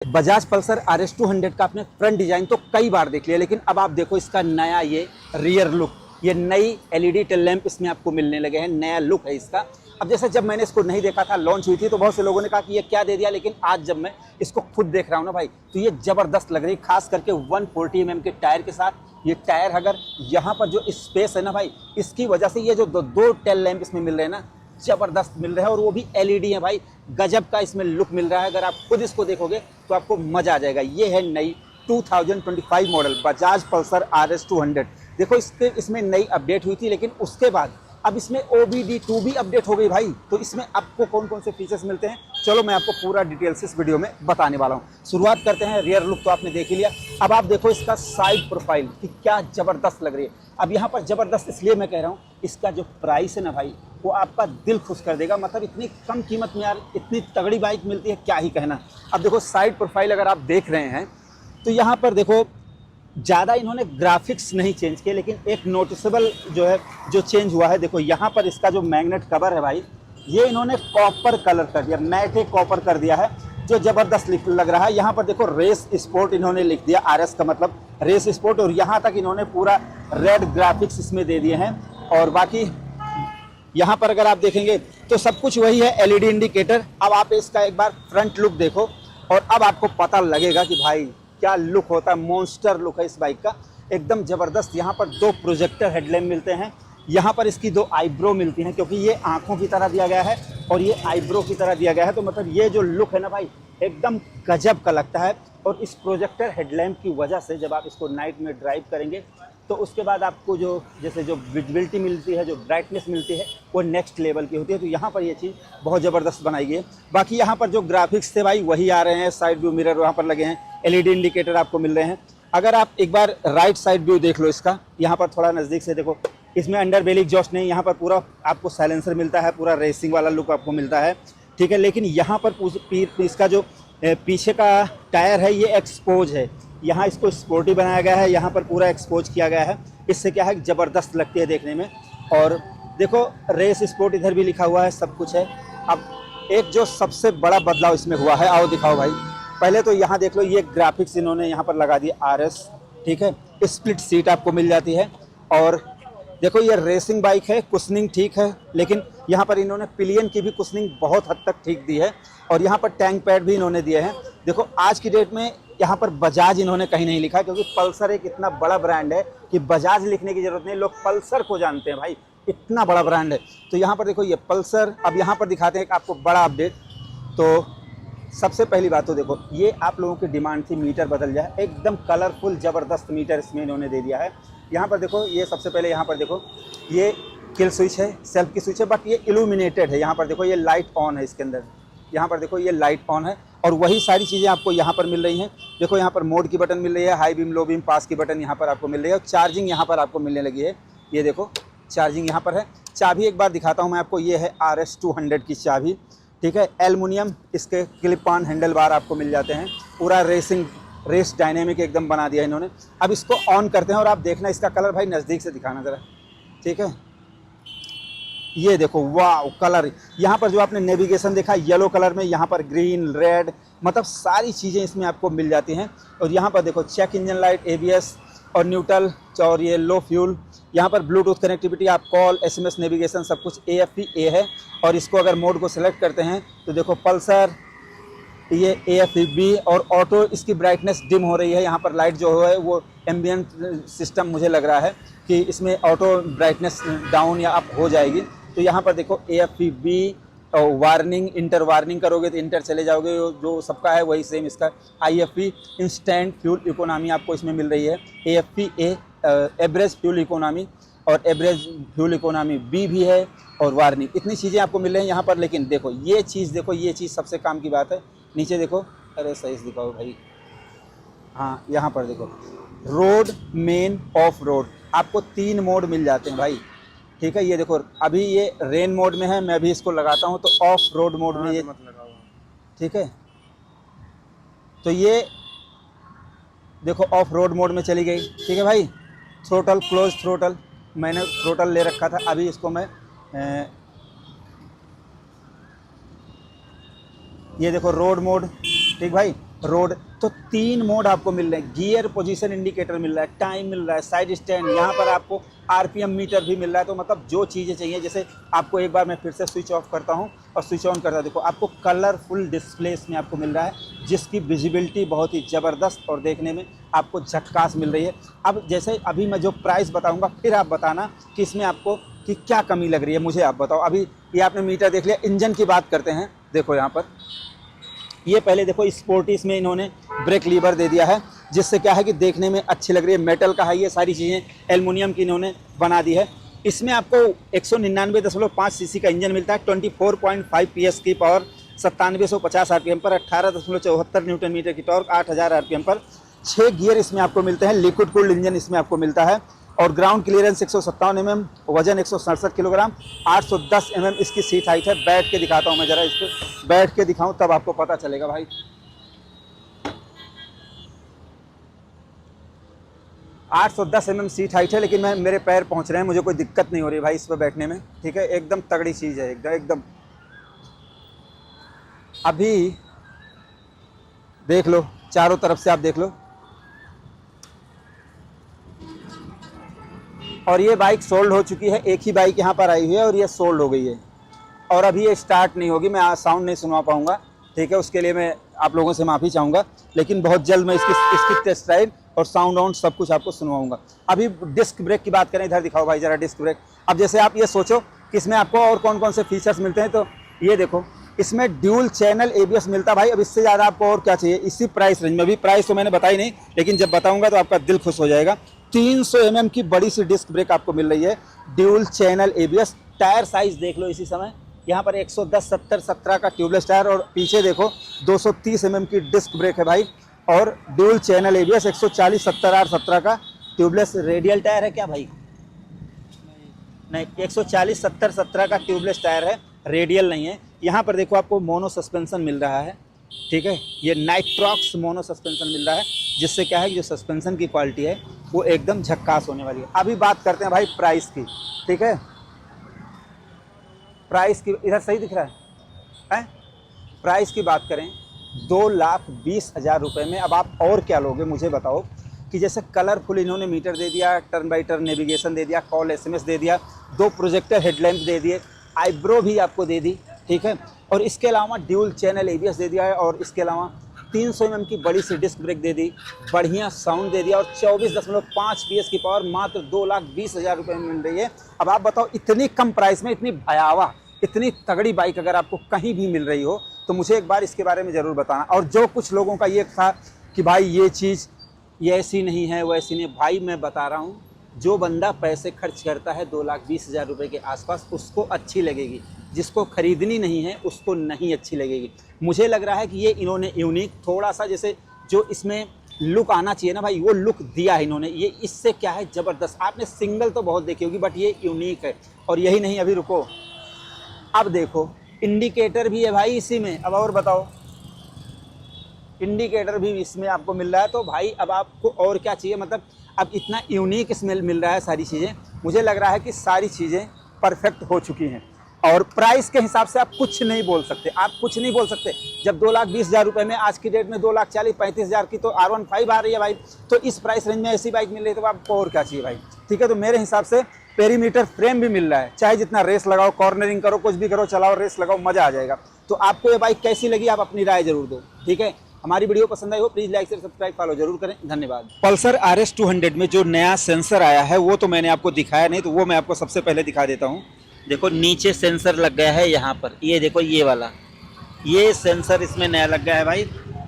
Bajaj Pulsar RS 200 का आपने front design तो कई बार देख लिया, लेकिन अब आप देखो इसका नया ये रियर लुक, ये नई LED टेल लैंप इसमें आपको मिलने लगे हैं, नया लुक है इसका। अब जैसे जब मैंने इसको नहीं देखा था, लॉन्च हुई थी, तो बहुत से लोगों ने कहा कि ये क्या दे दिया, लेकिन आज जब मैं इसको खुद देख रहा हूँ ना भाई, तो ये जबरदस्त लग रही है। खास करके 140 mm के टायर के साथ ये टायर, अगर यहाँ पर जो स्पेस है ना भाई, इसकी वजह से ये जो दो टेल लैंप इसमें मिल रहे हैं ना, जबरदस्त मिल रहा है, और वो भी LED है भाई। गजब का इसमें लुक मिल रहा है। अगर आप खुद इसको देखोगे तो आपको मजा आ जाएगा। ये है नई 2025 मॉडल बजाज पल्सर RS 200। देखो इसमें नई अपडेट हुई थी, लेकिन उसके बाद अब इसमें OBD2 भी अपडेट हो गई भाई। तो इसमें आपको कौन कौन से फीचर्स मिलते हैं, चलो मैं आपको पूरा डिटेल से इस वीडियो में बताने वाला हूँ। शुरुआत करते हैं, रियर लुक तो आपने देख ही लिया। अब आप देखो इसका साइड प्रोफाइल कि क्या जबरदस्त लग रही है। अब यहाँ पर जबरदस्त इसलिए मैं कह रहा हूँ, इसका जो प्राइस है ना भाई, वो आपका दिल खुश कर देगा। मतलब इतनी कम कीमत में यार इतनी तगड़ी बाइक मिलती है, क्या ही कहना। अब देखो साइड प्रोफाइल अगर आप देख रहे हैं तो यहाँ पर देखो ज़्यादा इन्होंने ग्राफिक्स नहीं चेंज किए, लेकिन एक नोटिसेबल जो है जो चेंज हुआ है, देखो यहाँ पर इसका जो मैग्नेट कवर है भाई, ये इन्होंने कॉपर कलर कर दिया, मैटे कॉपर कर दिया है, जो ज़बरदस्त लग रहा है। यहाँ पर देखो रेस स्पोर्ट इन्होंने लिख दिया, RS का मतलब रेस स्पोर्ट, और यहाँ तक इन्होंने पूरा रेड ग्राफिक्स इसमें दे दिए हैं। और बाकी यहाँ पर अगर आप देखेंगे तो सब कुछ वही है, LED इंडिकेटर। अब आप इसका एक बार फ्रंट लुक देखो और अब आपको पता लगेगा कि भाई क्या लुक होता है। मॉन्स्टर लुक है इस बाइक का, एकदम ज़बरदस्त। यहाँ पर 2 प्रोजेक्टर हेडलैम्प मिलते हैं, यहाँ पर इसकी 2 आईब्रो मिलती हैं, क्योंकि ये आंखों की तरह दिया गया है और ये आईब्रो की तरह दिया गया है। तो मतलब ये जो लुक है ना भाई, एकदम गजब का लगता है। और इस प्रोजेक्टर हेडलैम्प की वजह से जब आप इसको नाइट में ड्राइव करेंगे तो उसके बाद आपको जो जैसे जो विजिबिलिटी मिलती है, जो ब्राइटनेस मिलती है, वो नेक्स्ट लेवल की होती है। तो यहाँ पर ये चीज़ बहुत ज़बरदस्त बनाई गई है। बाकी यहाँ पर जो ग्राफिक्स थे भाई वही आ रहे हैं, साइड व्यू मिरर वहाँ पर लगे हैं, LED इंडिकेटर आपको मिल रहे हैं। अगर आप एक बार राइट साइड व्यू देख लो इसका, यहाँ पर थोड़ा नज़दीक से देखो, इसमें अंडर बेली एग्जॉस्ट नहीं, यहाँ पर पूरा आपको साइलेंसर मिलता है, पूरा रेसिंग वाला लुक आपको मिलता है, ठीक है। लेकिन यहाँ पर इसका जो पीछे का टायर है ये एक्सपोज है, यहाँ इसको स्पोर्टी बनाया गया है, यहाँ पर पूरा एक्सपोज किया गया है। इससे क्या है, ज़बरदस्त लगती है देखने में। और देखो रेस स्पोर्ट इधर भी लिखा हुआ है, सब कुछ है। अब एक जो सबसे बड़ा बदलाव इसमें हुआ है, आओ दिखाओ भाई। पहले तो यहाँ देख लो, ये ग्राफिक्स इन्होंने यहाँ पर लगा दिए RS, ठीक है। स्प्लिट सीट आपको मिल जाती है। और देखो ये रेसिंग बाइक है, कुशनिंग ठीक है, लेकिन यहाँ पर इन्होंने पिलियन की भी कुशनिंग बहुत हद तक ठीक दी है। और यहाँ पर टैंक पैड भी इन्होंने दिए हैं। देखो आज की डेट में यहाँ पर बजाज इन्होंने कहीं नहीं लिखा, क्योंकि पल्सर एक इतना बड़ा ब्रांड है कि बजाज लिखने की ज़रूरत नहीं, लोग पल्सर को जानते हैं भाई, इतना बड़ा ब्रांड है। तो यहाँ पर देखो ये पल्सर। अब यहाँ पर दिखाते हैं कि आपको बड़ा अपडेट। तो सबसे पहली बात तो देखो, ये आप लोगों की डिमांड थी मीटर बदल जाए, एकदम कलरफुल ज़बरदस्त मीटर इसमें इन्होंने दे दिया है। यहाँ पर देखो, ये सबसे पहले यहाँ पर देखो, ये किल स्विच है, सेल्फ की स्विच है, बट ये इल्यूमिनेटेड है। यहाँ पर देखो ये लाइट ऑन है इसके अंदर, यहाँ पर देखो ये लाइट ऑन है। और वही सारी चीज़ें आपको यहाँ पर मिल रही हैं। देखो यहाँ पर मोड की बटन मिल रही है, हाई बीम, लो बीम, पास की बटन यहाँ पर आपको मिल रही है, और चार्जिंग यहाँ पर आपको मिलने लगी है। ये देखो चार्जिंग यहाँ पर है। चाबी एक बार दिखाता हूँ मैं आपको, ये है RS 200 की चाबी, ठीक है। एल्युमिनियम इसके क्लिप ऑन हैंडल बार आपको मिल जाते हैं, पूरा रेस डायनेमिक एकदम बना दिया इन्होंने। अब इसको ऑन करते हैं और आप देखना इसका कलर भाई नज़दीक से दिखाना ज़रा, ठीक है। ये देखो वाह कलर, यहाँ पर जो आपने नेविगेशन देखा येलो कलर में, यहाँ पर ग्रीन, रेड, मतलब सारी चीज़ें इसमें आपको मिल जाती हैं। और यहाँ पर देखो चेक इंजन लाइट, ABS और न्यूट्रल, और ये लो फ्यूल। यहाँ पर ब्लूटूथ कनेक्टिविटी, आप कॉल, SMS नेविगेशन सब कुछ AFP-A है। और इसको अगर मोड को सिलेक्ट करते हैं तो देखो पल्सर, ये AFP-B, और ऑटो, इसकी ब्राइटनेस डिम हो रही है। यहाँ पर लाइट जो है वो एम्बियंट सिस्टम, मुझे लग रहा है कि इसमें ऑटो ब्राइटनेस डाउन या अप हो जाएगी। तो यहाँ पर देखो AFP-B, और वार्निंग, इंटर वार्निंग करोगे तो इंटर चले जाओगे, जो सबका है वही सेम इसका। IFP इंस्टेंट फ्यूल इकोनॉमी आपको इसमें मिल रही है। AFP-A एवरेज फ्यूल इकोनॉमी, और एवरेज फ्यूल इकोनॉमी B भी है, और वार्निंग। इतनी चीज़ें आपको मिल रही हैं यहाँ पर। लेकिन देखो ये चीज़, देखो ये चीज़ सबसे काम की बात है। नीचे देखो, अरे सही से दिखाओ भाई, हाँ यहाँ पर देखो रोड, मेन, ऑफ रोड, आपको 3 मोड मिल जाते हैं भाई, ठीक है। ये देखो अभी ये रेन मोड में है, मैं अभी इसको लगाता हूँ तो ऑफ रोड मोड में ये, ठीक है। तो ये देखो ऑफ रोड मोड में चली गई, ठीक है भाई। थ्रोटल, क्लोज थ्रोटल, मैंने थ्रोटल ले रखा था, अभी इसको मैं ये देखो रोड मोड, ठीक भाई। रोड, तो 3 मोड आपको मिल रहे हैं। गियर पोजीशन इंडिकेटर मिल रहा है, टाइम मिल रहा है, साइड स्टैंड, यहाँ पर आपको आरपीएम मीटर भी मिल रहा है। तो मतलब जो चीज़ें चाहिए, जैसे आपको एक बार मैं फिर से स्विच ऑफ करता हूँ और स्विच ऑन करता हूँ, देखो आपको कलरफुल डिस्प्ले इसमें आपको मिल रहा है, जिसकी विजिबिलिटी बहुत ही ज़बरदस्त और देखने में आपको झक्कास मिल रही है। अब जैसे अभी मैं जो प्राइस बताऊँगा, फिर आप बताना कि इसमें आपको कि क्या कमी लग रही है, मुझे आप बताओ। अभी ये आपने मीटर देख लिया। इंजन की बात करते हैं, देखो यहाँ पर ये पहले देखो स्पोर्टी, इसमें इन्होंने ब्रेक लीवर दे दिया है, जिससे क्या है कि देखने में अच्छी लग रही है। मेटल का है, ये सारी चीज़ें एल्युमिनियम की इन्होंने बना दी है। इसमें आपको 199.5 सीसी का इंजन मिलता है, 24.5 PS की पावर, 9750 RPM पर, 18.74 न्यूटन मीटर की टॉर्क, 8000 RPM पर। 6 गियर इसमें आपको मिलते हैं। लिक्विड कूल्ड इंजन इसमें आपको मिलता है और ग्राउंड क्लियरेंस 157 mm, वजन 167 किलोग्राम, 810 mm इसकी सीट हाइट है। बैठ के दिखाता हूँ मैं, ज़रा इस पर बैठ के दिखाऊँ तब आपको पता चलेगा भाई। आठ 810 mm सीट हाइट है, लेकिन मेरे पैर पहुँच रहे हैं, मुझे कोई दिक्कत नहीं हो रही भाई इस पर बैठने में, ठीक है। एकदम तगड़ी चीज़ है, एकदम। अभी देख लो, चारों तरफ से आप देख लो। और ये बाइक सोल्ड हो चुकी है, एक ही बाइक यहाँ पर आई हुई है और ये सोल्ड हो गई है, और अभी ये स्टार्ट नहीं होगी। मैं आज साउंड नहीं सुनवा पाऊँगा, ठीक है, उसके लिए मैं आप लोगों से माफ़ी चाहूँगा, लेकिन बहुत जल्द मैं इसकी टेस्ट ड्राइव और साउंड वाउंड सब कुछ आपको सुनवाऊँगा। अभी डिस्क ब्रेक की बात करें, इधर दिखाओ भाई ज़रा डिस्क ब्रेक। अब जैसे आप ये सोचो कि इसमें आपको और कौन कौन से फीचर्स मिलते हैं, तो ये देखो इसमें ड्यूल चैनल ABS मिलता है भाई। अब इससे ज़्यादा आपको और क्या चाहिए इसी प्राइस रेंज में। अभी प्राइस तो मैंने बताई नहीं, लेकिन जब बताऊँगा तो आपका दिल खुश हो जाएगा। 300 mm की बड़ी सी डिस्क ब्रेक आपको मिल रही है, dual channel ABS। Tyre size देख लो इसी समय, यहाँ पर 110, 70, 17 का ट्यूबलेस टायर, और पीछे देखो 230 mm की डिस्क ब्रेक है भाई, और ड्यूल चैनल ABS। 140, 70 और 17 का ट्यूबलेस रेडियल टायर है क्या भाई? नहीं, 140, 70, 17 का ट्यूबलेस टायर है, रेडियल नहीं है। यहाँ पर देखो आपको मोनो सस्पेंशन मिल रहा है, ठीक है, ये नाइट्रॉक्स मोनो सस्पेंशन मिल रहा है, जिससे क्या है कि जो सस्पेंशन की क्वालिटी है वो एकदम झक्कास होने वाली है। अभी बात करते हैं भाई प्राइस की, ठीक है। प्राइस की इधर सही दिख रहा है? प्राइस की बात करें 2,20,000 रुपये में। अब आप और क्या लोगे मुझे बताओ, कि जैसे कलरफुल इन्होंने मीटर दे दिया, टर्न बाई टर्न नेविगेशन दे दिया, कॉल SMS दे दिया, 2 प्रोजेक्टर हेडलैम्प दे दिए, आईब्रो भी आपको दे दी, ठीक है, और इसके अलावा ड्यूल चैनल ABS दे दिया है, और इसके अलावा 300 mm की बड़ी सी डिस्क ब्रेक दे दी, बढ़िया साउंड दे दिया, और 24.5 PS की पावर मात्र 2,20,000 रुपये में मिल रही है। अब आप बताओ, इतनी कम प्राइस में इतनी भयावह, इतनी तगड़ी बाइक अगर आपको कहीं भी मिल रही हो तो मुझे एक बार इसके बारे में ज़रूर बताना। और जो कुछ लोगों का ये था कि भाई ये चीज़ ये ऐसी नहीं है, वैसी नहीं, भाई मैं बता रहा हूँ, जो बंदा पैसे खर्च करता है 2,20,000 रुपये के आसपास, उसको अच्छी लगेगी। जिसको ख़रीदनी नहीं है उसको नहीं अच्छी लगेगी। मुझे लग रहा है कि ये इन्होंने यूनिक थोड़ा सा, जैसे जो इसमें लुक आना चाहिए ना भाई, वो लुक दिया है इन्होंने। ये इससे क्या है, ज़बरदस्त। आपने सिंगल तो बहुत देखी होगी, बट ये यूनिक है। और यही नहीं, अभी रुको, अब देखो इंडिकेटर भी है भाई इसी में। अब और बताओ, इंडिकेटर भी इसमें आपको मिल रहा है। तो भाई अब आपको और क्या चाहिए, मतलब अब इतना यूनिक इसमें मिल रहा है सारी चीज़ें। मुझे लग रहा है कि सारी चीज़ें परफेक्ट हो चुकी हैं, और प्राइस के हिसाब से आप कुछ नहीं बोल सकते, आप कुछ नहीं बोल सकते। जब 2,20,000 रुपये में आज की डेट में 2,40,35,000 की तो R15 आ रही है भाई, तो इस प्राइस रेंज में ऐसी बाइक मिल रही है, तो आपको और क्या चाहिए भाई, ठीक है। तो मेरे हिसाब से पेरीमीटर फ्रेम भी मिल रहा है, चाहे जितना रेस लगाओ, कॉर्नरिंग करो, कुछ भी करो, चलाओ, रेस लगाओ, मज़ा आ जाएगा। तो आपको ये बाइक कैसी लगी, आप अपनी राय जरूर दो, ठीक है। हमारी वीडियो पसंद आई हो please like share subscribe follow जरूर करें, धन्यवाद। पल्सर RS 200 में जो नया सेंसर आया है वो तो मैंने आपको दिखाया नहीं, तो वो मैं आपको सबसे पहले दिखा देता हूँ। देखो नीचे सेंसर लग गया है यहाँ पर, ये देखो ये वाला, ये सेंसर इसमें नया लग गया है भाई,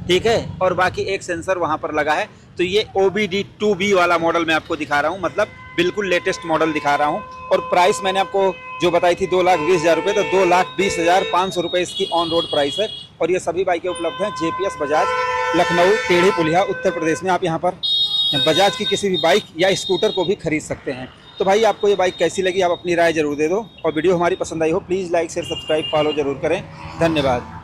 ठीक है। और बाकी एक सेंसर वहाँ पर लगा है। तो ये OBD2B वाला मॉडल मैं आपको दिखा रहा हूँ, मतलब बिल्कुल लेटेस्ट मॉडल दिखा रहा हूँ। और प्राइस मैंने आपको जो बताई थी 2,20,000 रुपये, तो 2,20,500 रुपये इसकी ऑन रोड प्राइस है। और ये सभी बाइकें उपलब्ध हैं JPS बजाज, लखनऊ, टेढ़ी पुलिया, उत्तर प्रदेश में। आप यहाँ पर बजाज की किसी भी बाइक या स्कूटर को भी खरीद सकते हैं। तो भाई आपको ये बाइक कैसी लगी, आप अपनी राय जरूर दे दो। और वीडियो हमारी पसंद आई हो please like share subscribe follow जरूर करें, धन्यवाद।